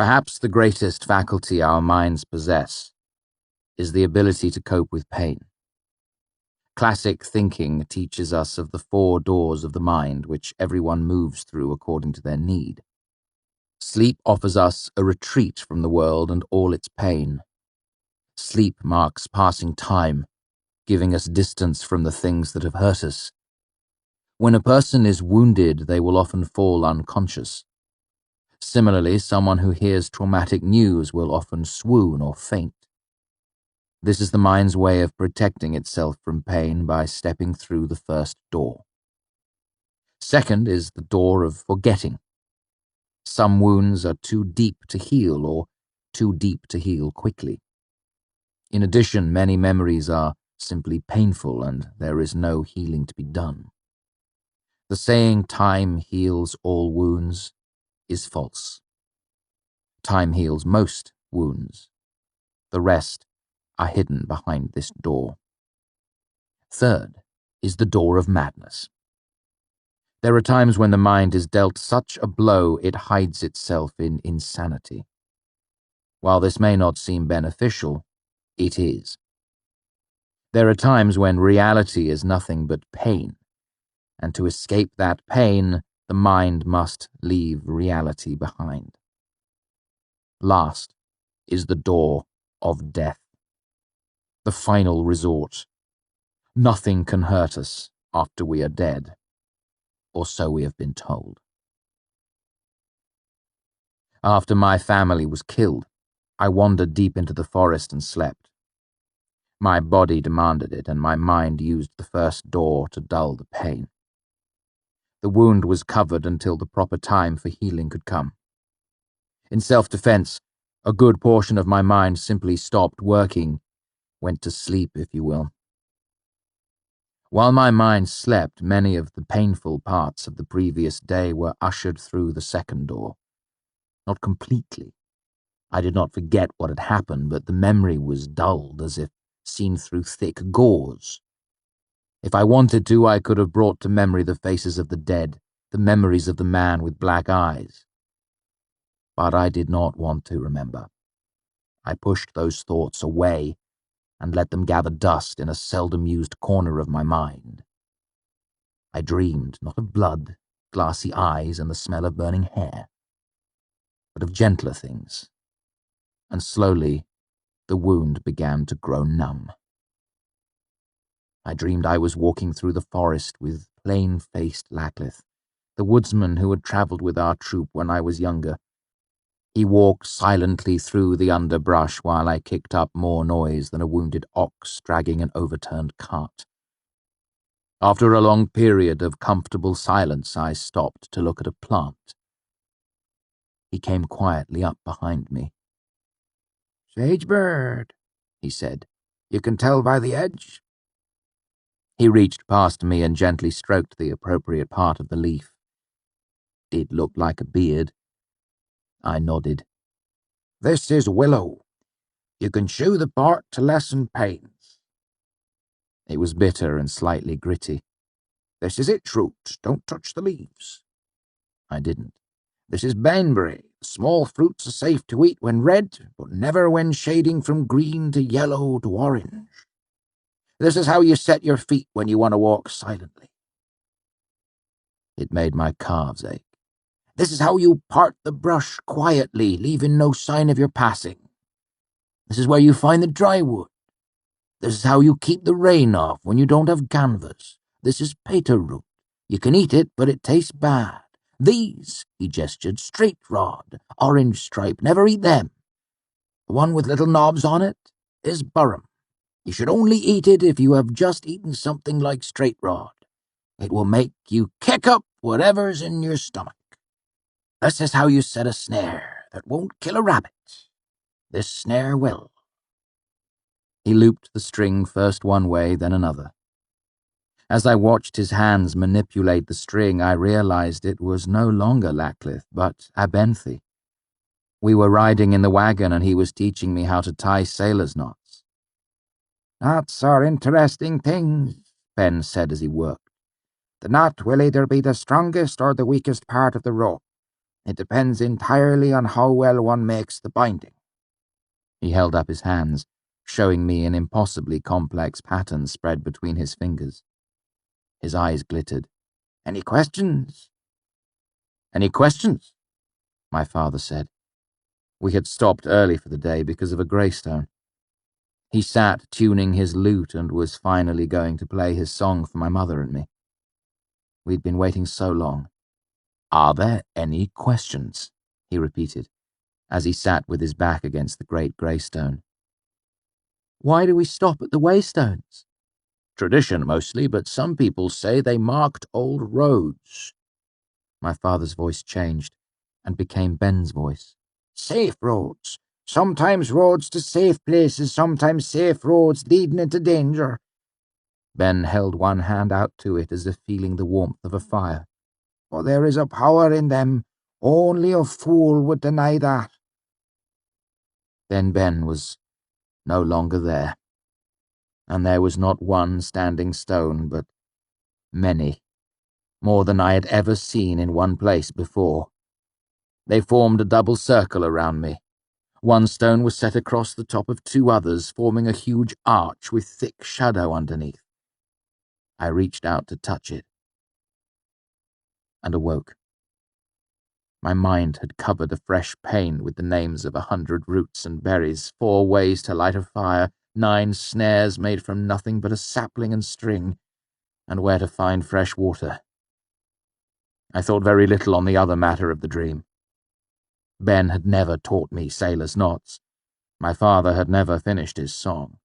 Perhaps the greatest faculty our minds possess is the ability to cope with pain. Classic thinking teaches us of the 4 doors of the mind which everyone moves through according to their need. Sleep offers us a retreat from the world and all its pain. Sleep marks passing time, giving us distance from the things that have hurt us. When a person is wounded, they will often fall unconscious. Similarly, someone who hears traumatic news will often swoon or faint. This is the mind's way of protecting itself from pain by stepping through the first door. Second is the door of forgetting. Some wounds are too deep to heal or too deep to heal quickly. In addition, many memories are simply painful and there is no healing to be done. The saying, "time heals all wounds," is false. Time heals most wounds. The rest are hidden behind this door. Third is the door of madness. There are times when the mind is dealt such a blow it hides itself in insanity. While this may not seem beneficial, it is. There are times when reality is nothing but pain, and to escape that pain, the mind must leave reality behind. Last is the door of death. The final resort. Nothing can hurt us after we are dead, or so we have been told. After my family was killed, I wandered deep into the forest and slept. My body demanded it, and my mind used the first door to dull the pain. The wound was covered until the proper time for healing could come. In self-defense, a good portion of my mind simply stopped working, went to sleep, if you will. While my mind slept, many of the painful parts of the previous day were ushered through the second door. Not completely. I did not forget what had happened, but the memory was dulled as if seen through thick gauze. If I wanted to, I could have brought to memory the faces of the dead, the memories of the man with black eyes. But I did not want to remember. I pushed those thoughts away and let them gather dust in a seldom-used corner of my mind. I dreamed not of blood, glassy eyes, and the smell of burning hair, but of gentler things, and slowly the wound began to grow numb. I dreamed I was walking through the forest with plain-faced Lacklith, the woodsman who had travelled with our troop when I was younger. He walked silently through the underbrush while I kicked up more noise than a wounded ox dragging an overturned cart. After a long period of comfortable silence, I stopped to look at a plant. He came quietly up behind me. "Sagebird," he said. "You can tell by the edge." He reached past me and gently stroked the appropriate part of the leaf. It looked like a beard. I nodded. "This is willow. You can chew the bark to lessen pains." It was bitter and slightly gritty. "This is its root. Don't touch the leaves." I didn't. "This is baneberry. Small fruits are safe to eat when red, but never when shading from green to yellow to orange. This is how you set your feet when you want to walk silently." It made my calves ache. "This is how you part the brush quietly, leaving no sign of your passing. This is where you find the dry wood. This is how you keep the rain off when you don't have canvas. This is pater root. You can eat it, but it tastes bad. These," he gestured, "straight rod, orange stripe, never eat them. The one with little knobs on it is burum. You should only eat it if you have just eaten something like straight rod. It will make you kick up whatever's in your stomach. This is how you set a snare that won't kill a rabbit. This snare will." He looped the string first one way, then another. As I watched his hands manipulate the string, I realized it was no longer Lacklith, but Abenthy. We were riding in the wagon, and he was teaching me how to tie sailor's knots. "Knots are interesting things," Ben said as he worked. "The knot will either be the strongest or the weakest part of the rope. It depends entirely on how well one makes the binding. He held up his hands, showing me an impossibly complex pattern spread between his fingers. His eyes glittered. Any questions? Any questions? My father said. We had stopped early for the day because of a greystone. He sat tuning his lute and was finally going to play his song for my mother and me. We'd been waiting so long. Are there any questions? He repeated, as he sat with his back against the great greystone. Why do we stop at the waystones? Tradition mostly, but some people say they marked old roads. My father's voice changed and became Ben's voice. Safe roads. Sometimes roads to safe places, sometimes safe roads leading into danger. Ben held one hand out to it as if feeling the warmth of a fire. For there is a power in them. Only a fool would deny that. Then Ben was no longer there, and there was not one standing stone, but many, more than I had ever seen in one place before. They formed a double circle around me. One stone was set across the top of two others, forming a huge arch with thick shadow underneath. I reached out to touch it, and awoke. My mind had covered a fresh pane with the names of 100 roots and berries, 4 ways to light a fire, 9 snares made from nothing but a sapling and string, and where to find fresh water. I thought very little on the other matter of the dream. Ben had never taught me sailor's knots. My father had never finished his song.